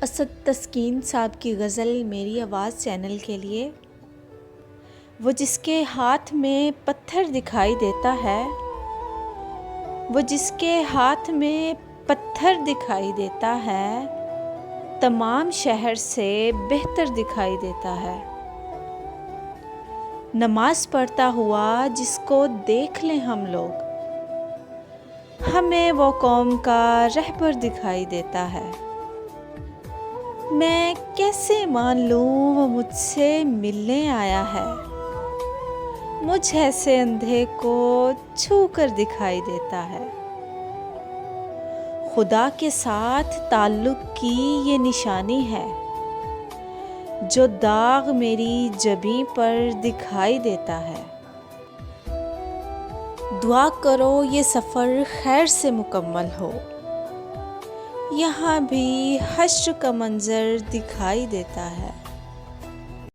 असद तस्कीन साहब की गज़ल मेरी आवाज़ चैनल के लिए। वो जिसके हाथ में पत्थर दिखाई देता है, वो जिसके हाथ में पत्थर दिखाई देता है, तमाम शहर से बेहतर दिखाई देता है। नमाज पढ़ता हुआ जिसको देख लें हम लोग, हमें वो कौम का रहबर दिखाई देता है। मैं कैसे मान लूँ वो मुझसे मिलने आया है, मुझ ऐसे अंधे को छू कर दिखाई देता है। खुदा के साथ ताल्लुक़ की ये निशानी है, जो दाग मेरी जबीं पर दिखाई देता है। दुआ करो ये सफ़र खैर से मुकम्मल हो, यहाँ भी हश्र का मंज़र दिखाई देता है।